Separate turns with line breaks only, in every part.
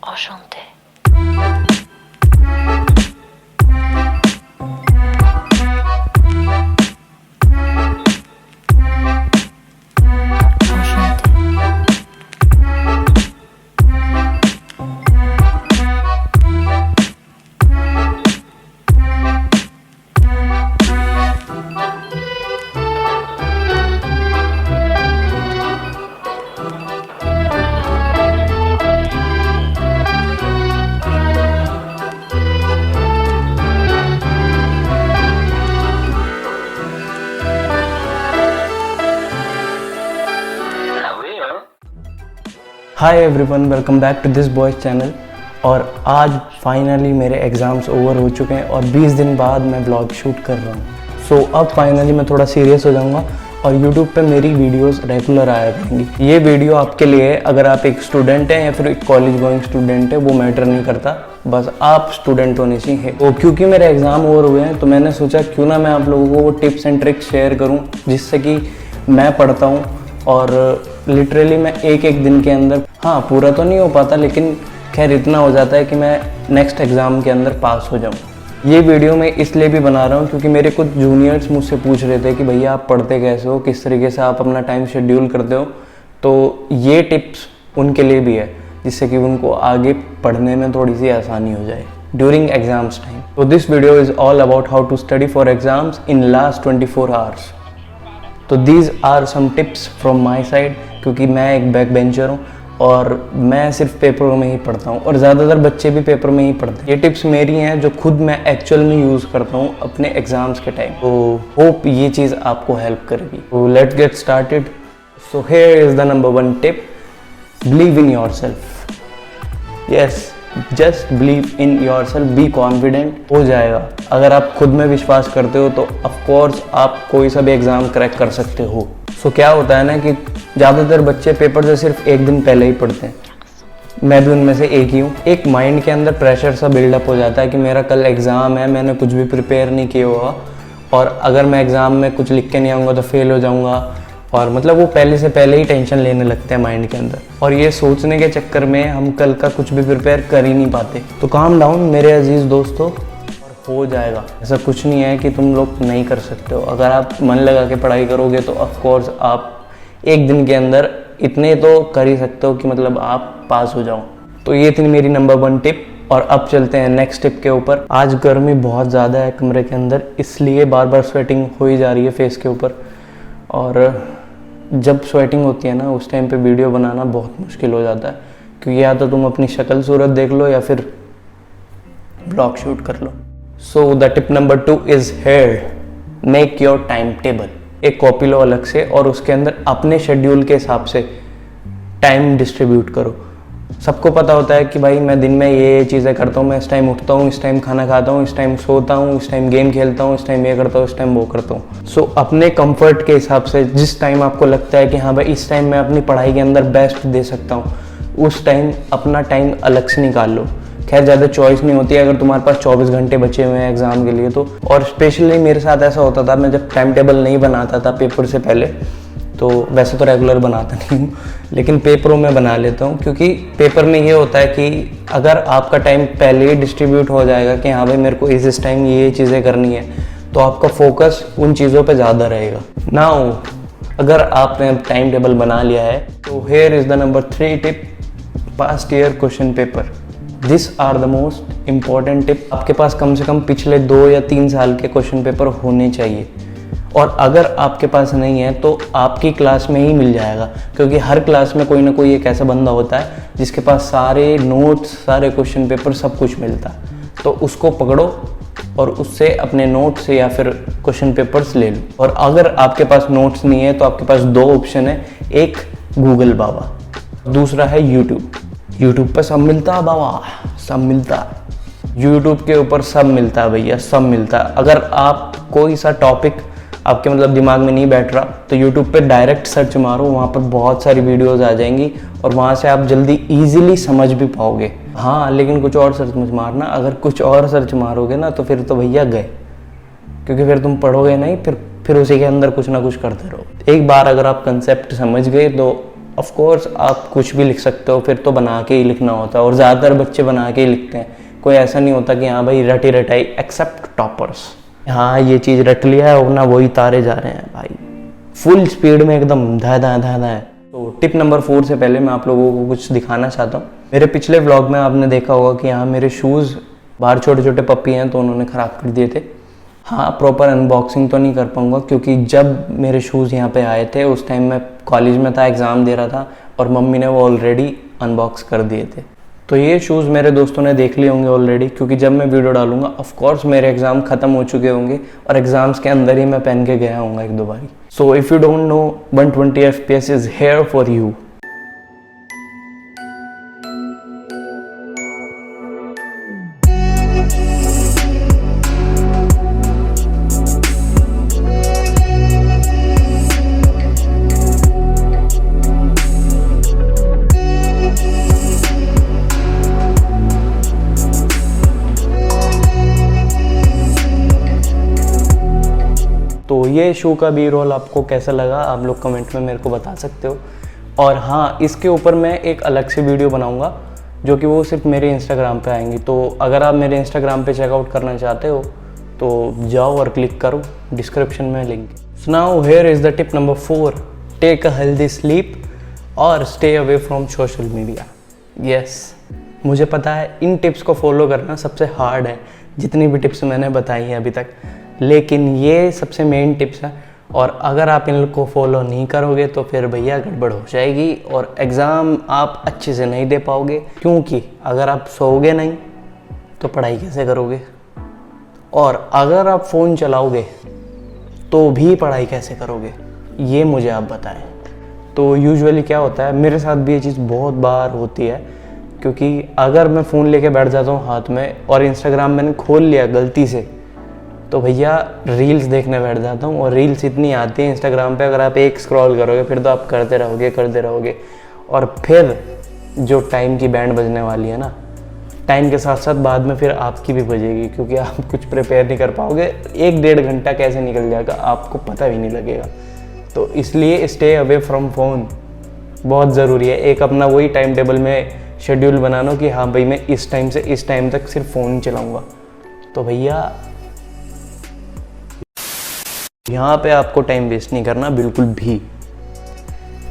Enchanté.
Hi everyone, welcome back to this boys channel. और आज finally मेरे exams over हो चुके हैं और 20 दिन बाद मैं व्लॉग शूट कर रहा हूँ। सो अब फाइनली मैं थोड़ा सीरियस हो जाऊँगा और यूट्यूब पे मेरी वीडियोस रेगुलर आया करेंगी। ये वीडियो आपके लिए, अगर आप एक स्टूडेंट हैं या फिर एक कॉलेज गोइंग स्टूडेंट है, वो मैटर नहीं करता, बस आप स्टूडेंट होने चाहिए। तो क्योंकि मेरे एग्ज़ाम ओवर हुए हैं तो मैंने सोचा क्यों ना मैं आप लोगों को वो टिप्स एंड ट्रिक्स शेयर करूँ जिससे कि मैं पढ़ता हूँ और लिटरली मैं एक दिन के अंदर, हाँ पूरा तो नहीं हो पाता लेकिन खैर इतना हो जाता है कि मैं नेक्स्ट एग्ज़ाम के अंदर पास हो जाऊँ। ये वीडियो मैं इसलिए भी बना रहा हूँ क्योंकि मेरे कुछ जूनियर्स मुझसे पूछ रहे थे कि भैया आप पढ़ते कैसे हो, किस तरीके से आप अपना टाइम शेड्यूल करते हो। तो ये टिप्स उनके लिए भी है जिससे कि उनको आगे पढ़ने में थोड़ी सी आसानी हो जाए ड्यूरिंग एग्जाम्स टाइम। तो this video is all about how to study for exams in last 24 hours. तो these are some tips from my side, क्योंकि मैं एक बैक बेंचर हूँ और मैं सिर्फ पेपरों में ही पढ़ता हूँ और ज़्यादातर बच्चे भी पेपर में ही पढ़ते हैं। ये टिप्स मेरी हैं जो खुद मैं एक्चुअल में यूज़ करता हूँ अपने एग्ज़ाम्स के टाइम। तो होप ये चीज़ आपको हेल्प करेगी। तो let's get started. So here is the number 1 tip, believe in your self. Yes, just believe in your self, be confident. हो जाएगा। अगर आप खुद में विश्वास करते हो तो ऑफकोर्स आप कोई सा भी एग्ज़ाम क्रैक कर सकते हो। सो क्या होता है ना कि ज़्यादातर बच्चे पेपर से सिर्फ एक दिन पहले ही पढ़ते हैं, मैं भी उनमें से एक ही हूँ। एक माइंड के अंदर प्रेशर सा बिल्डअप हो जाता है कि मेरा कल एग्ज़ाम है, मैंने कुछ भी प्रिपेयर नहीं किया हुआ और अगर मैं एग्ज़ाम में कुछ लिख के नहीं आऊँगा तो फेल हो जाऊँगा। और मतलब वो पहले से पहले ही टेंशन लेने लगते हैं माइंड के अंदर और ये सोचने के चक्कर में हम कल का कुछ भी प्रिपेयर कर ही नहीं पाते। तो काम डाउन मेरे अजीज़ दोस्तों, और हो जाएगा। ऐसा कुछ नहीं है कि तुम लोग नहीं कर सकते हो। अगर आप मन लगा के पढ़ाई करोगे तो ऑफकोर्स आप एक दिन के अंदर इतने तो कर ही सकते हो कि मतलब आप पास हो जाओ। तो ये थी मेरी नंबर 1 टिप। और अब चलते हैं नेक्स्ट टिप के ऊपर। आज गर्मी बहुत ज़्यादा है कमरे के अंदर, इसलिए बार बार स्वेटिंग हो ही जा रही है फेस के ऊपर। और जब स्वेटिंग होती है ना उस टाइम पे वीडियो बनाना बहुत मुश्किल हो जाता है, क्योंकि या तो तुम अपनी शक्ल सूरत देख लो या फिर ब्लॉग शूट कर लो। So the tip number 2 is here, make your time table. एक कॉपी लो अलग से और उसके अंदर अपने शेड्यूल के हिसाब से टाइम डिस्ट्रीब्यूट करो। सबको पता होता है कि भाई मैं दिन में ये चीज़ें करता हूँ, मैं इस टाइम उठता हूँ, इस टाइम खाना खाता हूँ, इस टाइम सोता हूँ, इस टाइम गेम खेलता हूँ, इस टाइम ये करता हूँ, इस टाइम वो करता हूँ। सो अपने कंफर्ट के हिसाब से जिस टाइम आपको लगता है कि हाँ भाई इस टाइम मैं अपनी पढ़ाई के अंदर बेस्ट दे सकता हूँ, उस टाइम अपना टाइम अलग से निकाल लो। खैर ज़्यादा चॉइस नहीं होती है अगर तुम्हारे पास 24 घंटे बचे हुए हैं एग्ज़ाम के लिए तो। और स्पेशली मेरे साथ ऐसा होता था, मैं जब टाइम टेबल नहीं बनाता था पेपर से पहले, तो वैसे तो रेगुलर बनाता नहीं हूँ लेकिन पेपरों में बना लेता हूँ, क्योंकि पेपर में ये होता है कि अगर आपका टाइम पहले ही डिस्ट्रीब्यूट हो जाएगा कि हाँ भाई मेरे को इस टाइम ये चीज़ें करनी है, तो आपका फोकस उन चीज़ों पे ज़्यादा रहेगा। नाउ अगर आपने टाइम टेबल बना लिया है तो here is the number 3 tip, past year question paper. This are the most important tip. आपके पास कम से कम पिछले 2 या 3 साल के क्वेश्चन पेपर होने चाहिए, और अगर आपके पास नहीं है तो आपकी क्लास में ही मिल जाएगा, क्योंकि हर क्लास में कोई ना कोई एक ऐसा बंदा होता है जिसके पास सारे नोट्स, सारे क्वेश्चन पेपर, सब कुछ मिलता है। तो उसको पकड़ो और उससे अपने नोट्स या फिर क्वेश्चन पेपर्स ले लो। और अगर आपके पास नोट्स नहीं है तो आपके पास 2 ऑप्शन है, एक गूगल बाबा, दूसरा है यूट्यूब। यूट्यूब पर सब मिलता है बाबा, सब मिलता है। यूट्यूब के ऊपर सब मिलता है भैया, सब मिलता है। अगर आप कोई सा टॉपिक आपके मतलब दिमाग में नहीं बैठ रहा तो YouTube पे डायरेक्ट सर्च मारो, वहाँ पर बहुत सारी वीडियोस आ जाएंगी और वहाँ से आप जल्दी इजीली समझ भी पाओगे। हाँ लेकिन कुछ और सर्च मत मारना, अगर कुछ और सर्च मारोगे ना तो फिर तो भैया गए, क्योंकि फिर तुम पढ़ोगे नहीं, फिर उसी के अंदर कुछ ना कुछ करते रहो। एक बार अगर आप कंसेप्ट समझ गए तो ऑफ कोर्स आप कुछ भी लिख सकते हो, फिर तो बना के ही लिखना होता है, और ज़्यादातर बच्चे बना के ही लिखते हैं। कोई ऐसा नहीं होता कि हाँ भाई रटी रटाई, एक्सेप्ट टॉपर्स, हाँ ये चीज़ रट लिया है और ना वही तारे जा रहे हैं भाई, फुल स्पीड में एकदम धा धा धा धा। तो टिप नंबर 4 से पहले मैं आप लोगों को कुछ दिखाना चाहता हूँ। मेरे पिछले व्लॉग में आपने देखा होगा कि यहाँ मेरे शूज़ बाहर छोटे छोटे पप्पी हैं तो उन्होंने ख़राब कर दिए थे। हाँ, प्रॉपर अनबॉक्सिंग तो नहीं कर पाऊँगा क्योंकि जब मेरे शूज़ यहाँ पे आए थे उस टाइम मैं कॉलेज में था, एग्ज़ाम दे रहा था, और मम्मी ने वो ऑलरेडी अनबॉक्स कर दिए थे। तो ये शूज़ मेरे दोस्तों ने देख लिए होंगे ऑलरेडी, क्योंकि जब मैं वीडियो डालूंगा ऑफ कोर्स मेरे एग्ज़ाम ख़त्म हो चुके होंगे और एग्ज़ाम्स के अंदर ही मैं पहन के गया हूँगा 1-2 बारी। So if you don't know, 120 FPS is here for you. तो ये शो का बी रोल आपको कैसा लगा आप लोग कमेंट में मेरे को बता सकते हो। और हाँ, इसके ऊपर मैं एक अलग से वीडियो बनाऊंगा जो कि वो सिर्फ मेरे इंस्टाग्राम पे आएंगी। तो अगर आप मेरे इंस्टाग्राम पे चेकआउट करना चाहते हो तो जाओ और क्लिक करो, डिस्क्रिप्शन में link. So now here is the tip number 4, take a healthy sleep और stay away from social media. Yes, मुझे पता है इन टिप्स को फॉलो करना सबसे हार्ड है, जितनी भी टिप्स मैंने बताई हैं अभी तक, लेकिन ये सबसे मेन टिप्स है। और अगर आप इनको फॉलो नहीं करोगे तो फिर भैया गड़बड़ हो जाएगी और एग्ज़ाम आप अच्छे से नहीं दे पाओगे। क्योंकि अगर आप सोओगे नहीं तो पढ़ाई कैसे करोगे, और अगर आप फ़ोन चलाओगे तो भी पढ़ाई कैसे करोगे, ये मुझे आप बताएं। तो यूजुअली क्या होता है, मेरे साथ भी ये चीज़ बहुत बार होती है, क्योंकि अगर मैं फ़ोन लेके बैठ जाता हूँ हाथ में और इंस्टाग्राम मैंने खोल लिया गलती से, तो भैया रील्स देखने बैठ जाता हूँ। और रील्स इतनी आती है इंस्टाग्राम पे, अगर आप एक स्क्रॉल करोगे फिर तो आप करते रहोगे, और फिर जो टाइम की बैंड बजने वाली है ना, टाइम के साथ साथ बाद में फिर आपकी भी बजेगी, क्योंकि आप कुछ प्रिपेयर नहीं कर पाओगे। 1-1.5 घंटा कैसे निकल जाएगा आपको पता भी नहीं लगेगा। तो इसलिए स्टे अवे फ्रॉम फ़ोन बहुत ज़रूरी है। एक अपना वही टाइम टेबल में शेड्यूल बना लो कि हाँ भाई मैं इस टाइम से इस टाइम तक सिर्फ फ़ोन ही चलाऊँगा। तो भैया यहाँ पे आपको टाइम वेस्ट नहीं करना बिल्कुल भी।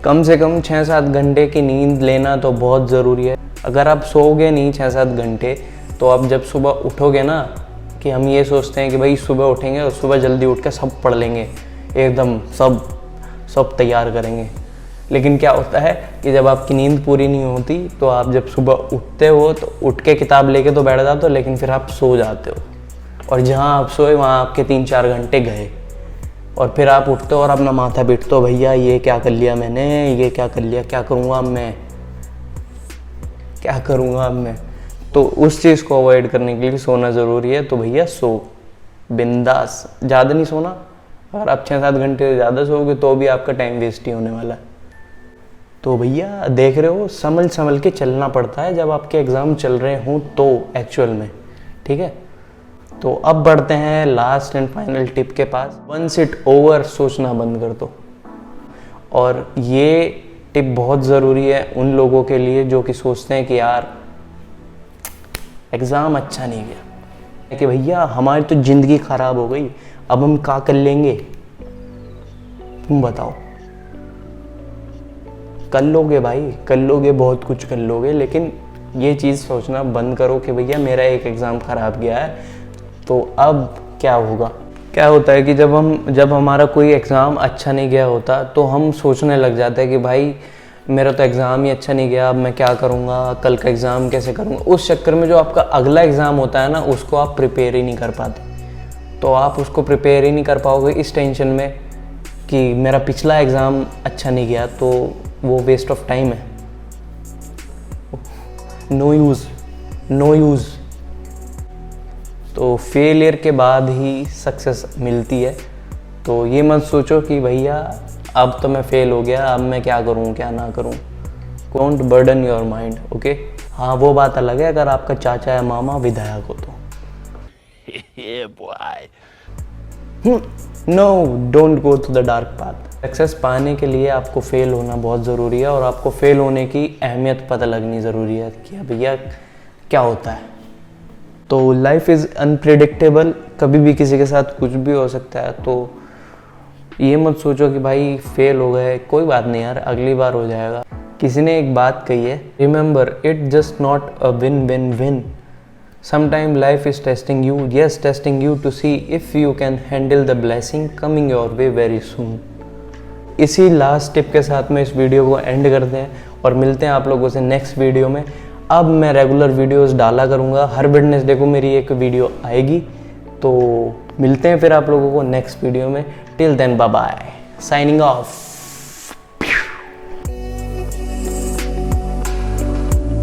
कम से कम 6-7 घंटे की नींद लेना तो बहुत ज़रूरी है। अगर आप सोओगे नहीं 6-7 घंटे तो आप जब सुबह उठोगे ना, कि हम ये सोचते हैं कि भाई सुबह उठेंगे और सुबह जल्दी उठ के सब पढ़ लेंगे, एकदम सब तैयार करेंगे। लेकिन क्या होता है कि जब आपकी नींद पूरी नहीं होती तो आप जब सुबह उठते हो तो उठ के किताब लेके तो बैठ जाते हो, लेकिन फिर आप सो जाते हो, और जहाँ आप सोए वहाँ आपके 3-4 घंटे गए। और फिर आप उठते हो और अपना माथा पीटते हो, भैया ये क्या कर लिया मैंने, ये क्या कर लिया, क्या करूँगा अब मैं। तो उस चीज़ को अवॉइड करने के लिए सोना ज़रूरी है। तो भैया सो बिंदास, ज़्यादा नहीं सोना। अगर आप 6-7 घंटे ज़्यादा सोओगे तो भी आपका टाइम वेस्ट ही होने वाला है। तो भैया देख रहे हो, संभल के चलना पड़ता है जब आपके एग्ज़ाम चल रहे हों तो एक्चुअल में, ठीक है। तो अब बढ़ते हैं लास्ट एंड फाइनल टिप के पास। वंस इट ओवर, सोचना बंद कर दो। और ये टिप बहुत ज़रूरी है उन लोगों के लिए जो कि सोचते हैं कि यार एग्ज़ाम अच्छा नहीं गया, कि भैया हमारी तो ज़िंदगी ख़राब हो गई, अब हम क्या कर लेंगे। तुम बताओ, कर लोगे भाई, कर लोगे, बहुत कुछ कर लोगे, लेकिन ये चीज़ सोचना बंद करो कि भैया मेरा एक एग्ज़ाम ख़राब गया है तो अब क्या होगा। क्या होता है कि जब हमारा कोई एग्ज़ाम अच्छा नहीं गया होता तो हम सोचने लग जाते हैं कि भाई मेरा तो एग्ज़ाम ही अच्छा नहीं गया, अब मैं क्या करूँगा, कल का एग्ज़ाम कैसे करूँगा। उस चक्कर में जो आपका अगला एग्ज़ाम होता है ना, उसको आप प्रिपेयर ही नहीं कर पाते। तो आप उसको प्रिपेयर ही नहीं कर पाओगे इस टेंशन में कि मेरा पिछला एग्ज़ाम अच्छा नहीं गया, तो वो वेस्ट ऑफ टाइम है, नो यूज़। तो फेलियर के बाद ही सक्सेस मिलती है। तो ये मत सोचो कि भैया अब तो मैं फेल हो गया, अब मैं क्या करूँ क्या ना करूँ। Don't burden your mind, okay. हाँ, वो बात अलग है अगर आपका चाचा या मामा विधायक हो तो। No, don't go to the dark path. Success पाने के लिए आपको फेल होना बहुत ज़रूरी है और आपको फेल होने की अहमियत पता लगनी ज़रूरी है कि भैया क्या होता है। तो लाइफ इज़ अनप्रिडिक्टेबल, कभी भी किसी के साथ कुछ भी हो सकता है। तो ये मत सोचो कि भाई फेल हो गए, कोई बात नहीं यार, अगली बार हो जाएगा। किसी ने एक बात कही है, remember it just not a win win win, sometime life is testing you, yes testing you to see if you can handle the blessing coming your way very soon. इसी लास्ट टिप के साथ में इस video को and करते हैं और मिलते हैं आप लोगों से नेक्स्ट वीडियो में। अब मैं रेगुलर वीडियोस डाला करूँगा, हर वेडनेसडे को मेरी एक वीडियो आएगी। तो मिलते हैं फिर आप लोगों को नेक्स्ट वीडियो में। Till then bye bye, signing of.